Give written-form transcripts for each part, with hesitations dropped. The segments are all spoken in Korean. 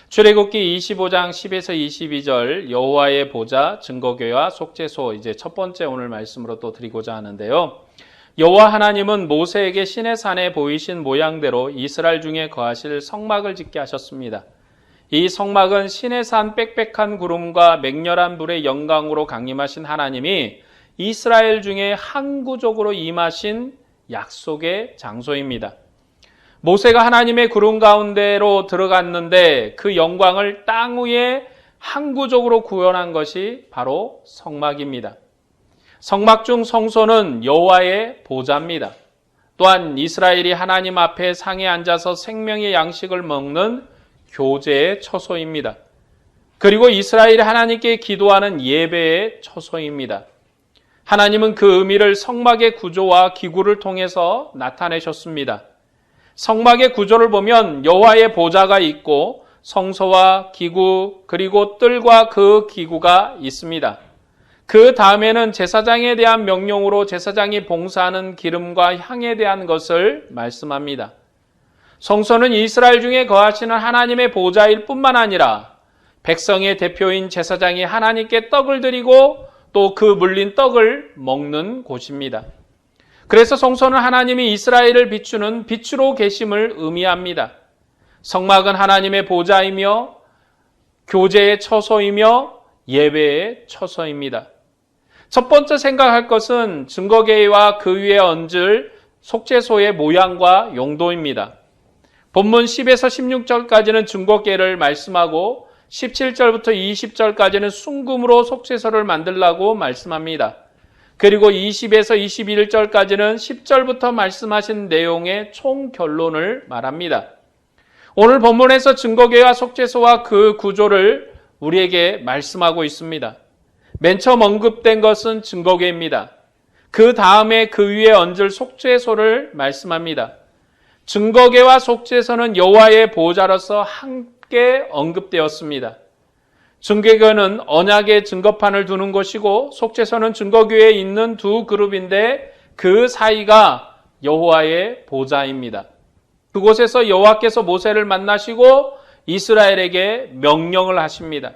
출애굽기 25장 10에서 22절 여호와의 보좌, 증거궤와 속죄소, 이제 첫 번째 오늘 말씀으로 또 드리고자 하는데요. 여호와 하나님은 모세에게 시내 산에 보이신 모양대로 이스라엘 중에 거하실 성막을 짓게 하셨습니다. 이 성막은 시내 산 빽빽한 구름과 맹렬한 불의 영광으로 강림하신 하나님이 이스라엘 중에 항구적으로 임하신 약속의 장소입니다. 모세가 하나님의 구름 가운데로 들어갔는데 그 영광을 땅 위에 항구적으로 구현한 것이 바로 성막입니다. 성막 중 성소는 여호와의 보좌입니다. 또한 이스라엘이 하나님 앞에 상에 앉아서 생명의 양식을 먹는 교제의 처소입니다. 그리고 이스라엘이 하나님께 기도하는 예배의 처소입니다. 하나님은 그 의미를 성막의 구조와 기구를 통해서 나타내셨습니다. 성막의 구조를 보면 여호와의 보좌가 있고 성소와 기구 그리고 뜰과 그 기구가 있습니다. 그 다음에는 제사장에 대한 명령으로 제사장이 봉사하는 기름과 향에 대한 것을 말씀합니다. 성소는 이스라엘 중에 거하시는 하나님의 보좌일 뿐만 아니라 백성의 대표인 제사장이 하나님께 떡을 드리고 또 그 물린 떡을 먹는 곳입니다. 그래서 성소는 하나님이 이스라엘을 비추는 빛으로 계심을 의미합니다. 성막은 하나님의 보좌이며 교제의 처소이며 예배의 처소입니다. 첫 번째 생각할 것은 증거궤와 그 위에 얹을 속죄소의 모양과 용도입니다. 본문 10에서 16절까지는 증거궤를 말씀하고 17절부터 20절까지는 순금으로 속죄소를 만들라고 말씀합니다. 그리고 20에서 21절까지는 10절부터 말씀하신 내용의 총결론을 말합니다. 오늘 본문에서 증거궤와 속죄소와 그 구조를 우리에게 말씀하고 있습니다. 맨 처음 언급된 것은 증거궤입니다. 그 다음에 그 위에 얹을 속죄소를 말씀합니다. 증거궤와 속죄소는 여호와의 보좌로서 함께 언급되었습니다. 증거궤는 언약의 증거판을 두는 곳이고 속죄소는 증거궤에 있는 두 그룹인데 그 사이가 여호와의 보좌입니다. 그곳에서 여호와께서 모세를 만나시고 이스라엘에게 명령을 하십니다.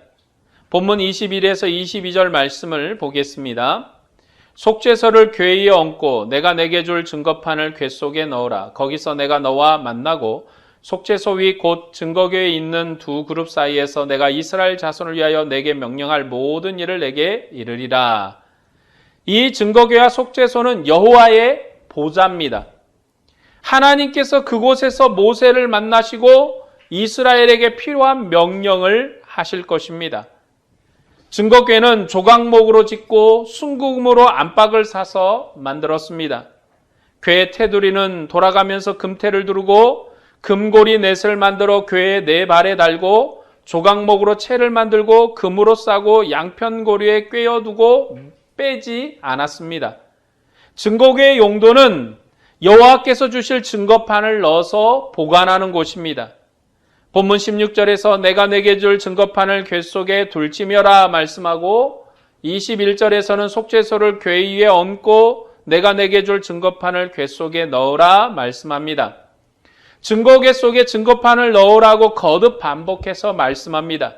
본문 21에서 22절 말씀을 보겠습니다. 속죄소를 궤 위에 얹고 내가 내게 줄 증거판을 궤 속에 넣으라. 거기서 내가 너와 만나고 속죄소 위 곧 증거궤에 있는 두 그룹 사이에서 내가 이스라엘 자손을 위하여 내게 명령할 모든 일을 내게 이르리라. 이 증거궤와 속죄소는 여호와의 보좌입니다. 하나님께서 그곳에서 모세를 만나시고 이스라엘에게 필요한 명령을 하실 것입니다. 증거궤는 조각목으로 짓고 순금으로 안박을 사서 만들었습니다. 궤의 테두리는 돌아가면서 금테를 두르고 금고리 넷을 만들어 궤의 네 발에 달고 조각목으로 채를 만들고 금으로 싸고 양편고리에 꿰어두고 빼지 않았습니다. 증거궤의 용도는 여호와께서 주실 증거판을 넣어서 보관하는 곳입니다. 본문 16절에서 내가 내게 줄 증거판을 궤 속에 둘지며라 말씀하고 21절에서는 속죄소를 궤 위에 얹고 내가 내게 줄 증거판을 궤 속에 넣으라 말씀합니다. 증거궤 속에 증거판을 넣으라고 거듭 반복해서 말씀합니다.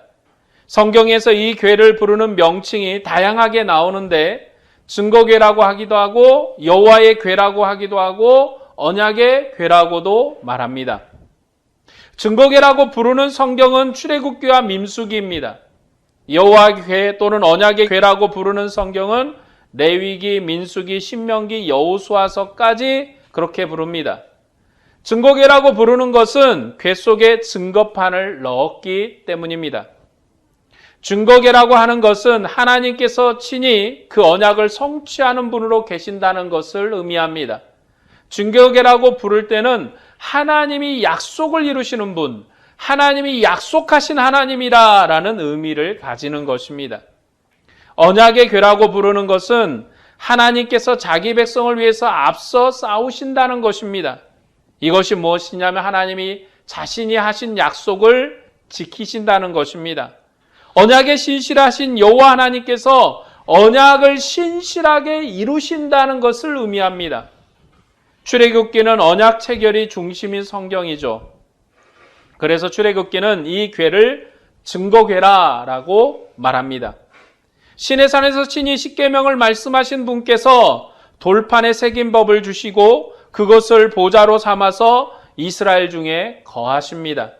성경에서 이 궤를 부르는 명칭이 다양하게 나오는데 증거궤라고 하기도 하고 여호와의 궤라고 하기도 하고 언약의 궤라고도 말합니다. 증거궤라고 부르는 성경은 출애굽기와 민수기입니다. 여호와의 궤 또는 언약의 궤라고 부르는 성경은 레위기, 민수기, 신명기, 여호수아서까지 그렇게 부릅니다. 증거궤라고 부르는 것은 궤 속에 증거판을 넣었기 때문입니다. 증거궤라고 하는 것은 하나님께서 친히 그 언약을 성취하는 분으로 계신다는 것을 의미합니다. 증거궤라고 부를 때는 하나님이 약속을 이루시는 분, 하나님이 약속하신 하나님이라는 의미를 가지는 것입니다. 언약의 궤라고 부르는 것은 하나님께서 자기 백성을 위해서 앞서 싸우신다는 것입니다. 이것이 무엇이냐면 하나님이 자신이 하신 약속을 지키신다는 것입니다. 언약에 신실하신 여호와 하나님께서 언약을 신실하게 이루신다는 것을 의미합니다. 출애굽기는 언약 체결이 중심인 성경이죠. 그래서 출애굽기는 이 궤를 증거궤라라고 말합니다. 시내산에서 친히 십계명을 말씀하신 분께서 돌판에 새긴 법을 주시고 그것을 보좌로 삼아서 이스라엘 중에 거하십니다.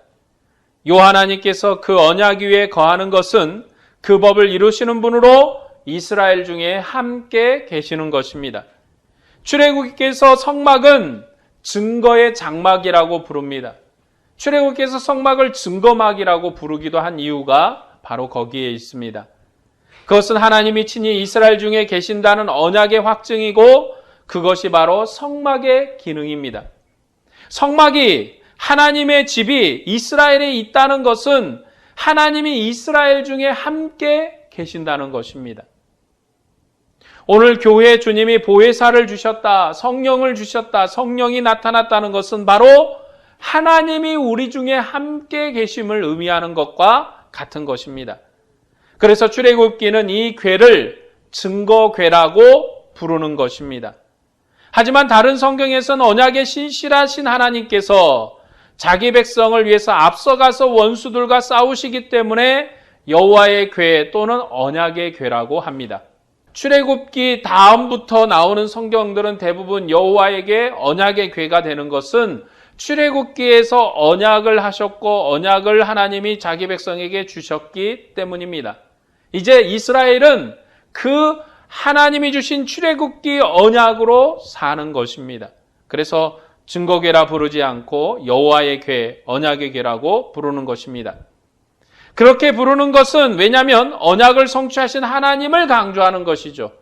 요 하나님께서 그 언약 위에 거하는 것은 그 법을 이루시는 분으로 이스라엘 중에 함께 계시는 것입니다. 출애굽기에서 성막은 증거의 장막이라고 부릅니다. 출애굽기에서 성막을 증거막이라고 부르기도 한 이유가 바로 거기에 있습니다. 그것은 하나님이 친히 이스라엘 중에 계신다는 언약의 확증이고 그것이 바로 성막의 기능입니다. 성막이 하나님의 집이 이스라엘에 있다는 것은 하나님이 이스라엘 중에 함께 계신다는 것입니다. 오늘 교회에 주님이 보혜사를 주셨다, 성령을 주셨다, 성령이 나타났다는 것은 바로 하나님이 우리 중에 함께 계심을 의미하는 것과 같은 것입니다. 그래서 출애굽기는 이 궤를 증거궤라고 부르는 것입니다. 하지만 다른 성경에서는 언약의 신실하신 하나님께서 자기 백성을 위해서 앞서가서 원수들과 싸우시기 때문에 여호와의 궤 또는 언약의 궤라고 합니다. 출애굽기 다음부터 나오는 성경들은 대부분 여호와에게 언약의 궤가 되는 것은 출애굽기에서 언약을 하셨고 언약을 하나님이 자기 백성에게 주셨기 때문입니다. 이제 이스라엘은 그 하나님이 주신 출애굽기 언약으로 사는 것입니다. 그래서 증거궤라 부르지 않고 여호와의 궤, 언약의 궤라고 부르는 것입니다. 그렇게 부르는 것은 왜냐하면 언약을 성취하신 하나님을 강조하는 것이죠.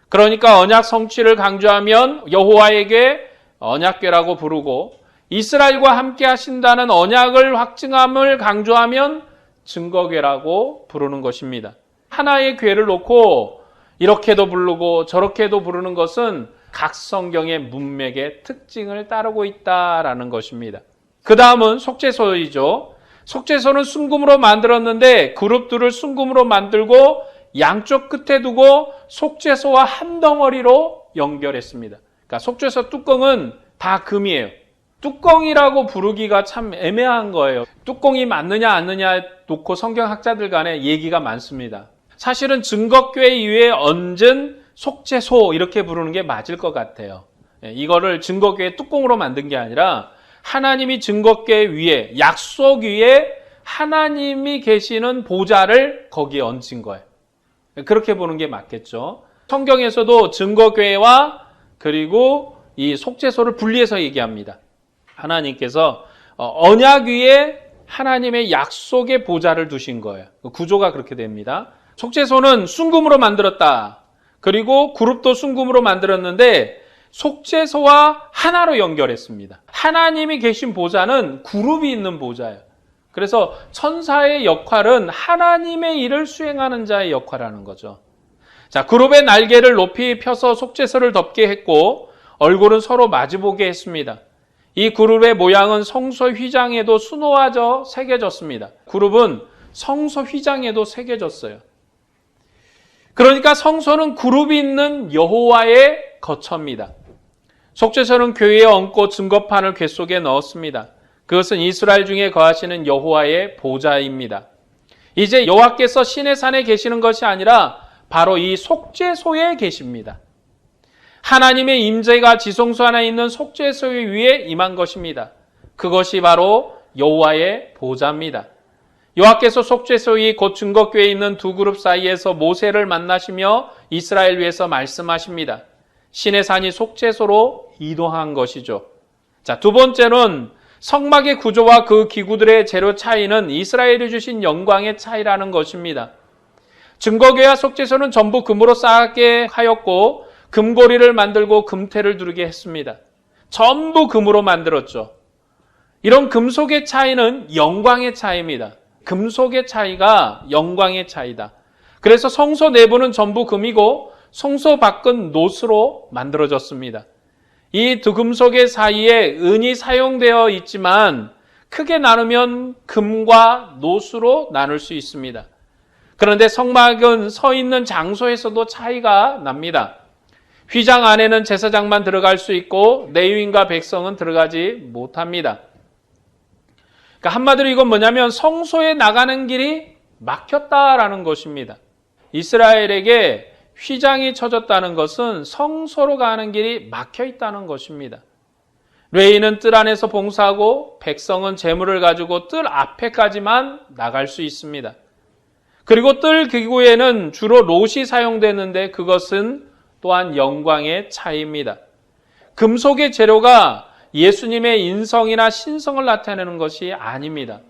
그러니까 언약 성취를 강조하면 여호와에게 언약궤라고 부르고 이스라엘과 함께 하신다는 언약을 확증함을 강조하면 증거궤라고 부르는 것입니다. 하나의 궤를 놓고 이렇게도 부르고 저렇게도 부르는 것은 각 성경의 문맥의 특징을 따르고 있다라는 것입니다. 그 다음은 속죄소이죠. 속죄소는 순금으로 만들었는데 그룹들을 순금으로 만들고 양쪽 끝에 두고 속죄소와 한 덩어리로 연결했습니다. 그러니까 속죄소 뚜껑은 다 금이에요. 뚜껑이라고 부르기가 참 애매한 거예요. 뚜껑이 맞느냐 안 맞느냐 놓고 성경학자들 간에 얘기가 많습니다. 사실은 증거궤 위에 얹은 속죄소 이렇게 부르는 게 맞을 것 같아요. 이거를 증거궤의 뚜껑으로 만든 게 아니라 하나님이 증거궤 위에 약속 위에 하나님이 계시는 보좌를 거기에 얹은 거예요. 그렇게 보는 게 맞겠죠. 성경에서도 증거궤와 그리고 이 속죄소를 분리해서 얘기합니다. 하나님께서 언약 위에 하나님의 약속의 보좌를 두신 거예요. 구조가 그렇게 됩니다. 속죄소는 순금으로 만들었다. 그리고 그룹도 순금으로 만들었는데 속죄소와 하나로 연결했습니다. 하나님이 계신 보좌는 그룹이 있는 보좌예요. 그래서 천사의 역할은 하나님의 일을 수행하는 자의 역할을 거죠. 자, 그룹의 날개를 높이 펴서 속죄소를 덮게 했고 얼굴은 서로 마주보게 했습니다. 이 그룹의 모양은 성소 휘장에도 수놓아져 새겨졌습니다. 그룹은 성소 휘장에도 새겨졌어요. 그러니까 성소는 그룹이 있는 여호와의 거처입니다. 속죄소는 궤에 얹고 증거판을 궤 속에 넣었습니다. 그것은 이스라엘 중에 거하시는 여호와의 보좌입니다. 이제 여호와께서 시내산에 계시는 것이 아니라 바로 이 속죄소에 계십니다. 하나님의 임재가 지성소 안에 있는 속죄소 위에 임한 것입니다. 그것이 바로 여호와의 보좌입니다. 여호와께서 속죄소 위 곧 증거궤에 있는 두 그룹 사이에서 모세를 만나시며 이스라엘 위해서 말씀하십니다. 시내산이 속죄소로 이동한 것이죠. 자, 두 번째는 성막의 구조와 그 기구들의 재료 차이는 이스라엘이 주신 영광의 차이라는 것입니다. 증거궤와 속죄소는 전부 금으로 쌓게 하였고 금고리를 만들고 금태를 두르게 했습니다. 전부 금으로 만들었죠. 이런 금속의 차이는 영광의 차이입니다. 금속의 차이가 영광의 차이다. 그래서 성소 내부는 전부 금이고 성소 밖은 노스로 만들어졌습니다. 이 두 금속의 사이에 은이 사용되어 있지만 크게 나누면 금과 노스로 나눌 수 있습니다. 그런데 성막은 서 있는 장소에서도 차이가 납니다. 휘장 안에는 제사장만 들어갈 수 있고 레위인과 백성은 들어가지 못합니다. 그러니까 한마디로 이건 뭐냐면 성소에 나가는 길이 막혔다라는 것입니다. 이스라엘에게 휘장이 쳐졌다는 것은 성소로 가는 길이 막혀 있다는 것입니다. 레위는 뜰 안에서 봉사하고 백성은 제물을 가지고 뜰 앞에까지만 나갈 수 있습니다. 그리고 뜰 기구에는 주로 롯이 사용되는데 그것은 또한 영광의 차이입니다. 금속의 재료가 예수님의 인성이나 신성을 나타내는 것이 아닙니다.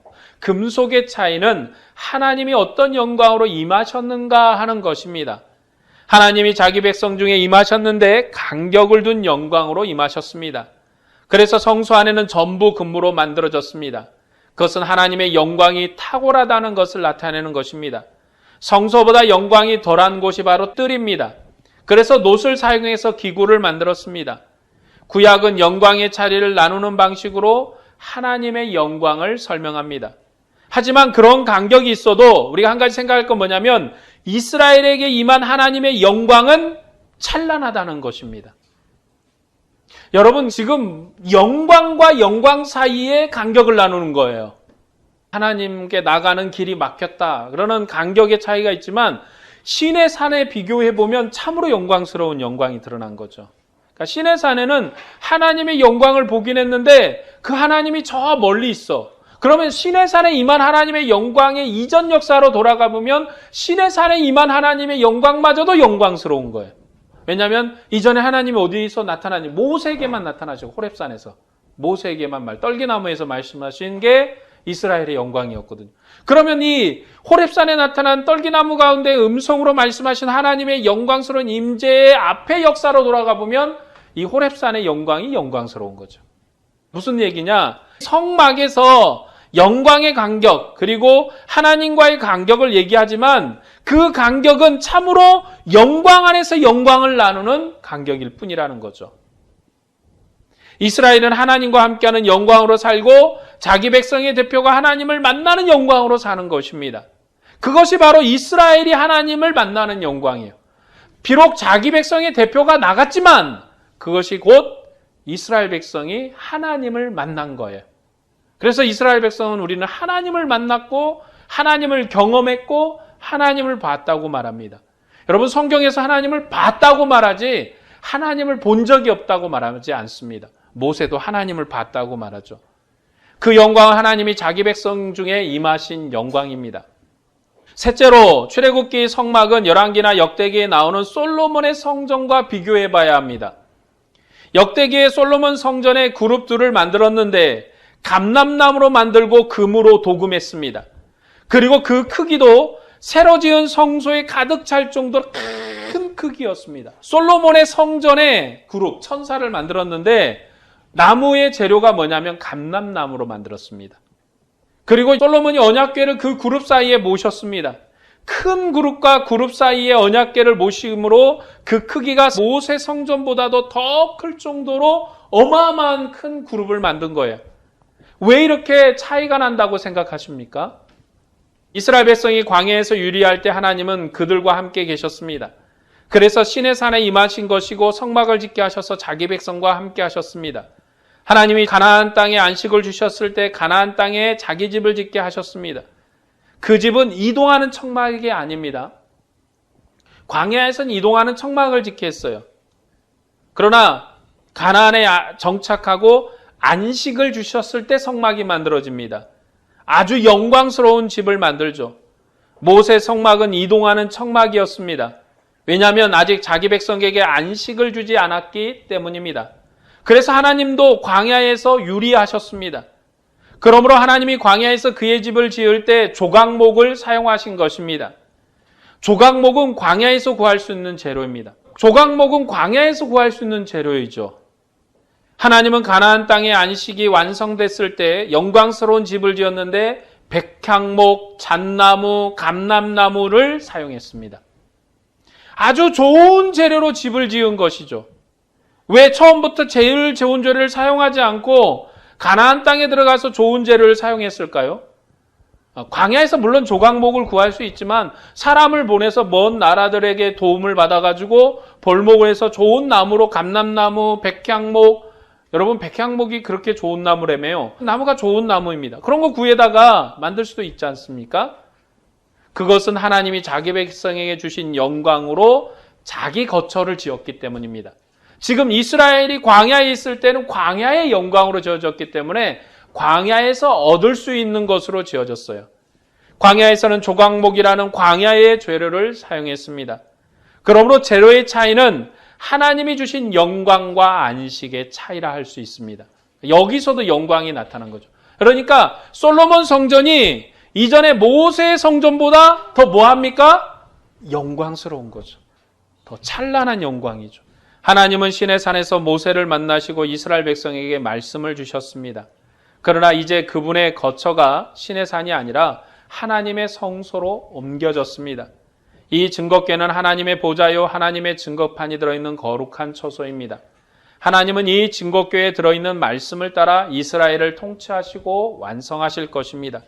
금속의 차이는 하나님이 어떤 영광으로 임하셨는가 하는 것입니다. 하나님이 자기 백성 중에 임하셨는데 간격을 둔 영광으로 임하셨습니다. 그래서 성소 안에는 전부 금으로 만들어졌습니다. 그것은 하나님의 영광이 탁월하다는 것을 나타내는 것입니다. 성소보다 영광이 덜한 곳이 바로 뜰입니다. 그래서 놋을 사용해서 기구를 만들었습니다. 구약은 영광의 차이를 나누는 방식으로 하나님의 영광을 설명합니다. 하지만 그런 간격이 있어도 우리가 한 가지 생각할 건 뭐냐면 이스라엘에게 임한 하나님의 영광은 찬란하다는 것입니다. 여러분, 지금 영광과 영광 사이에 간격을 나누는 거예요. 하나님께 나가는 길이 막혔다. 그러는 간격의 차이가 있지만 신의 산에 비교해보면 참으로 영광스러운 영광이 드러난 거죠. 그러니까 신의 산에는 하나님의 영광을 보긴 했는데 그 하나님이 저 멀리 있어. 그러면 신의 산에 임한 하나님의 영광의 이전 역사로 돌아가 보면 신의 산에 임한 하나님의 영광마저도 영광스러운 거예요. 왜냐하면 이전에 하나님이 어디서 나타나니? 모세에게만 나타나시고 호렙산에서 모세에게만 떨기나무에서 말씀하신 게 이스라엘의 영광이었거든요. 그러면 이 호렙산에 나타난 떨기나무 가운데 음성으로 말씀하신 하나님의 영광스러운 임재의 앞의 역사로 돌아가 보면 이 호렙산의 영광이 영광스러운 거죠. 무슨 얘기냐? 성막에서 영광의 간격 그리고 하나님과의 간격을 얘기하지만 그 간격은 참으로 영광 안에서 영광을 나누는 간격일 뿐이라는 거죠. 이스라엘은 하나님과 함께하는 영광으로 살고 자기 백성의 대표가 하나님을 만나는 영광으로 사는 것입니다. 그것이 바로 이스라엘이 하나님을 만나는 영광이에요. 비록 자기 백성의 대표가 나갔지만 그것이 곧 이스라엘 백성이 하나님을 만난 거예요. 그래서 이스라엘 백성은 우리는 하나님을 만났고 하나님을 경험했고 하나님을 봤다고 말합니다. 여러분, 성경에서 하나님을 봤다고 말하지 하나님을 본 적이 없다고 말하지 않습니다. 모세도 하나님을 봤다고 말하죠. 그 영광은 하나님이 자기 백성 중에 임하신 영광입니다. 셋째로 출애굽기 성막은 열왕기나 역대기에 나오는 솔로몬의 성전과 비교해 봐야 합니다. 역대기의 솔로몬 성전의 그룹들을 만들었는데 감람나무로 만들고 금으로 도금했습니다. 그리고 그 크기도 새로 지은 성소에 가득 찰 정도로 큰 크기였습니다. 솔로몬의 성전의 그룹, 천사를 만들었는데 나무의 재료가 뭐냐면 감람나무로 만들었습니다. 그리고 솔로몬이 언약궤를 그 그룹 사이에 모셨습니다. 큰 그룹과 그룹 사이에 언약궤를 모심으로 그 크기가 모세 성전보다도 더 클 정도로 어마어마한 큰 그룹을 만든 거예요. 왜 이렇게 차이가 난다고 생각하십니까? 이스라엘 백성이 광야에서 유리할 때 하나님은 그들과 함께 계셨습니다. 그래서 신의 산에 임하신 것이고 성막을 짓게 하셔서 자기 백성과 함께 하셨습니다. 하나님이 가나안 땅에 안식을 주셨을 때 가나안 땅에 자기 집을 짓게 하셨습니다. 그 집은 이동하는 청막이 아닙니다. 광야에서는 이동하는 청막을 짓게 했어요. 그러나 가나안에 정착하고 안식을 주셨을 때 성막이 만들어집니다. 아주 영광스러운 집을 만들죠. 모세 성막은 이동하는 청막이었습니다. 왜냐하면 아직 자기 백성에게 안식을 주지 않았기 때문입니다. 그래서 하나님도 광야에서 유리하셨습니다. 그러므로 하나님이 광야에서 그의 집을 지을 때 조각목을 사용하신 것입니다. 조각목은 광야에서 구할 수 있는 재료입니다. 조각목은 광야에서 구할 수 있는 재료이죠. 하나님은 가나안 땅의 안식이 완성됐을 때 영광스러운 집을 지었는데 백향목, 잣나무, 감람나무를 사용했습니다. 아주 좋은 재료로 집을 지은 것이죠. 왜 처음부터 제일 좋은 재료를 사용하지 않고 가나안 땅에 들어가서 좋은 재료를 사용했을까요? 광야에서 물론 조각목을 구할 수 있지만 사람을 보내서 먼 나라들에게 도움을 받아가지고 벌목을 해서 좋은 나무로 감람나무, 백향목, 여러분 백향목이 그렇게 좋은 나무라며요. 나무가 좋은 나무입니다. 그런 거 구에다가 만들 수도 있지 않습니까? 그것은 하나님이 자기 백성에게 주신 영광으로 자기 거처를 지었기 때문입니다. 지금 이스라엘이 광야에 있을 때는 광야의 영광으로 지어졌기 때문에 광야에서 얻을 수 있는 것으로 지어졌어요. 광야에서는 조각목이라는 광야의 재료를 사용했습니다. 그러므로 재료의 차이는 하나님이 주신 영광과 안식의 차이라 할 수 있습니다. 여기서도 영광이 나타난 거죠. 그러니까 솔로몬 성전이 이전에 모세의 성전보다 더 뭐합니까? 영광스러운 거죠. 더 찬란한 영광이죠. 하나님은 시내 산에서 모세를 만나시고 이스라엘 백성에게 말씀을 주셨습니다. 그러나 이제 그분의 거처가 시내 산이 아니라 하나님의 성소로 옮겨졌습니다. 이 증거궤는 하나님의 보좌요 하나님의 증거판이 들어있는 거룩한 처소입니다. 하나님은 이 증거궤에 들어있는 말씀을 따라 이스라엘을 통치하시고 완성하실 것입니다.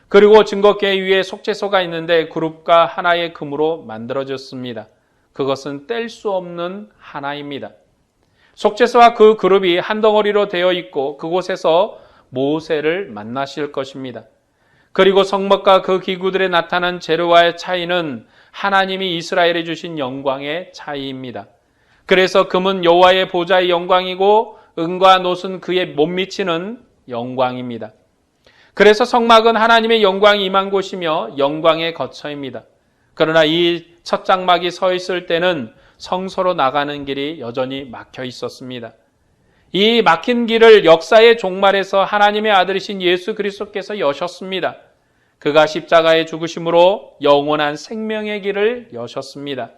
그리고 증거궤 위에 속죄소가 있는데 그룹과 하나의 금으로 만들어졌습니다. 그것은 뗄 수 없는 하나입니다. 속죄소와 그 그룹이 한 덩어리로 되어 있고 그곳에서 모세를 만나실 것입니다. 그리고 성막과 그 기구들에 나타난 재료와의 차이는 하나님이 이스라엘에 주신 영광의 차이입니다. 그래서 금은 여호와의 보좌의 영광이고 은과 놋은 그에 못 미치는 영광입니다. 그래서 성막은 하나님의 영광이 임한 곳이며 영광의 거처입니다. 그러나 이 첫 장막이 서 있을 때는 성소로 나가는 길이 여전히 막혀 있었습니다. 이 막힌 길을 역사의 종말에서 하나님의 아들이신 예수 그리스도께서 여셨습니다. 그가 십자가의 죽으심으로 영원한 생명의 길을 여셨습니다.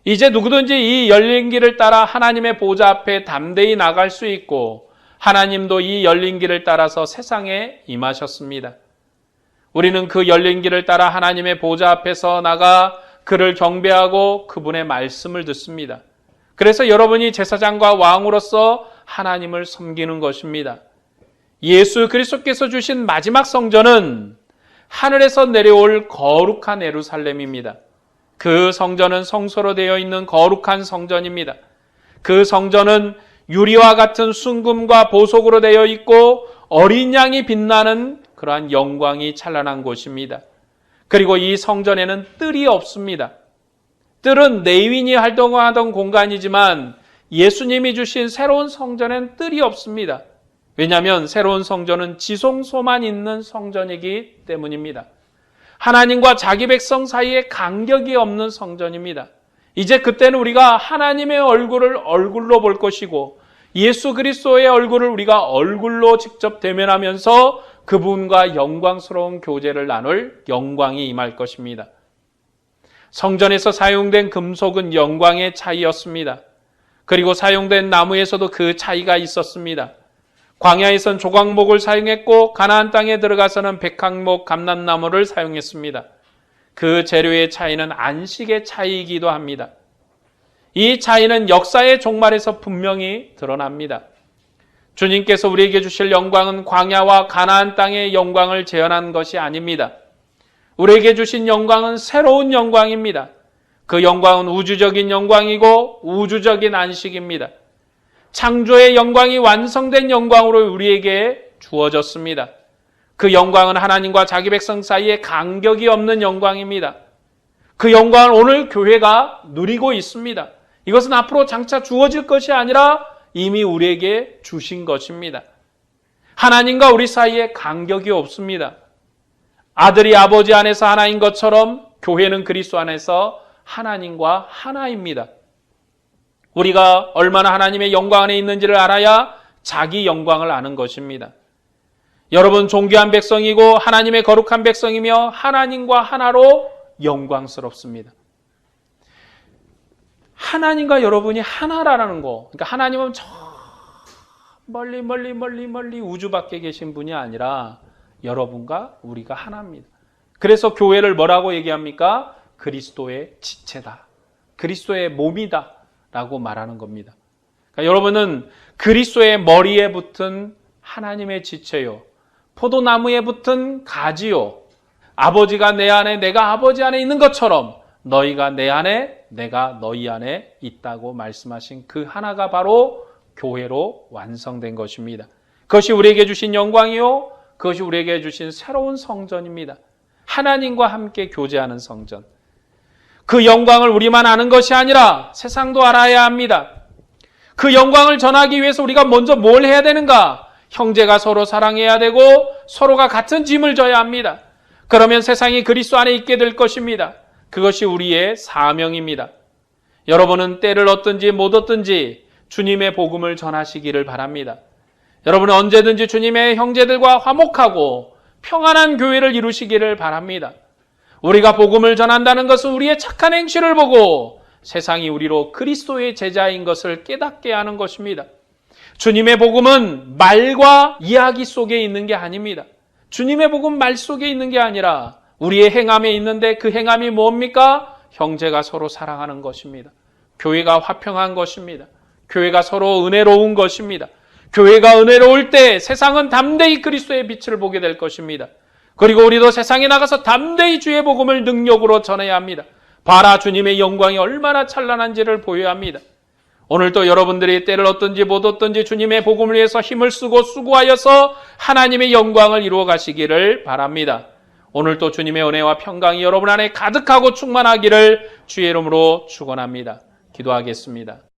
이제 누구든지 이 열린 길을 따라 하나님의 보좌 앞에 담대히 나갈 수 있고 하나님도 이 열린 길을 따라서 세상에 임하셨습니다. 우리는 그 열린 길을 따라 하나님의 보좌 앞에서 나가 그를 경배하고 그분의 말씀을 듣습니다. 그래서 여러분이 제사장과 왕으로서 하나님을 섬기는 것입니다. 예수 그리스도께서 주신 마지막 성전은 하늘에서 내려올 거룩한 예루살렘입니다. 그 성전은 성소로 되어 있는 거룩한 성전입니다. 그 성전은 유리와 같은 순금과 보석으로 되어 있고 어린 양이 빛나는 그러한 영광이 찬란한 곳입니다. 그리고 이 성전에는 뜰이 없습니다. 뜰은 레위인이 활동하던 공간이지만 예수님이 주신 새로운 성전엔 뜰이 없습니다. 왜냐하면 새로운 성전은 지성소만 있는 성전이기 때문입니다. 하나님과 자기 백성 사이에 간격이 없는 성전입니다. 이제 그때는 우리가 하나님의 얼굴을 얼굴로 볼 것이고 예수 그리스도의 얼굴을 우리가 얼굴로 직접 대면하면서 그분과 영광스러운 교제를 나눌 영광이 임할 것입니다. 성전에서 사용된 금속은 영광의 차이였습니다. 그리고 사용된 나무에서도 그 차이가 있었습니다. 광야에선 조각목을 사용했고 가나안 땅에 들어가서는 백향목, 감람나무를 사용했습니다. 그 재료의 차이는 안식의 차이이기도 합니다. 이 차이는 역사의 종말에서 분명히 드러납니다. 주님께서 우리에게 주실 영광은 광야와 가나안 땅의 영광을 재현한 것이 아닙니다. 우리에게 주신 영광은 새로운 영광입니다. 그 영광은 우주적인 영광이고 우주적인 안식입니다. 창조의 영광이 완성된 영광으로 우리에게 주어졌습니다. 그 영광은 하나님과 자기 백성 사이에 간격이 없는 영광입니다. 그 영광을 오늘 교회가 누리고 있습니다. 이것은 앞으로 장차 주어질 것이 아니라 이미 우리에게 주신 것입니다. 하나님과 우리 사이에 간격이 없습니다. 아들이 아버지 안에서 하나인 것처럼 교회는 그리스도 안에서 하나님과 하나입니다. 우리가 얼마나 하나님의 영광 안에 있는지를 알아야 자기 영광을 아는 것입니다. 여러분 존귀한 백성이고 하나님의 거룩한 백성이며 하나님과 하나로 영광스럽습니다. 하나님과 여러분이 하나라는 거. 그러니까 하나님은 저 멀리 우주 밖에 계신 분이 아니라 여러분과 우리가 하나입니다. 그래서 교회를 뭐라고 얘기합니까? 그리스도의 지체다. 그리스도의 몸이다. 라고 말하는 겁니다. 그러니까 여러분은 그리스도의 머리에 붙은 하나님의 지체요. 포도나무에 붙은 가지요. 아버지가 내 안에 내가 아버지 안에 있는 것처럼 너희가 내 안에 내가 너희 안에 있다고 말씀하신 그 하나가 바로 교회로 완성된 것입니다. 그것이 우리에게 주신 영광이요, 그것이 우리에게 주신 새로운 성전입니다. 하나님과 함께 교제하는 성전. 그 영광을 우리만 아는 것이 아니라 세상도 알아야 합니다. 그 영광을 전하기 위해서 우리가 먼저 뭘 해야 되는가? 형제가 서로 사랑해야 되고 서로가 같은 짐을 져야 합니다. 그러면 세상이 그리스도 안에 있게 될 것입니다. 그것이 우리의 사명입니다. 여러분은 때를 얻든지 못 얻든지 주님의 복음을 전하시기를 바랍니다. 여러분은 언제든지 주님의 형제들과 화목하고 평안한 교회를 이루시기를 바랍니다. 우리가 복음을 전한다는 것은 우리의 착한 행실을 보고 세상이 우리로 그리스도의 제자인 것을 깨닫게 하는 것입니다. 주님의 복음은 말과 이야기 속에 있는 게 아닙니다. 주님의 복음 말 속에 있는 게 아니라 우리의 행함에 있는데 그 행함이 뭡니까? 형제가 서로 사랑하는 것입니다. 교회가 화평한 것입니다. 교회가 서로 은혜로운 것입니다. 교회가 은혜로울 때 세상은 담대히 그리스도의 빛을 보게 될 것입니다. 그리고 우리도 세상에 나가서 담대히 주의 복음을 능력으로 전해야 합니다. 봐라, 주님의 영광이 얼마나 찬란한지를 보여야 합니다. 오늘도 여러분들이 때를 얻든지 못 얻든지 주님의 복음을 위해서 힘을 쓰고 수고하여서 하나님의 영광을 이루어 가시기를 바랍니다. 오늘도 주님의 은혜와 평강이 여러분 안에 가득하고 충만하기를 주의 이름으로 축원합니다. 기도하겠습니다.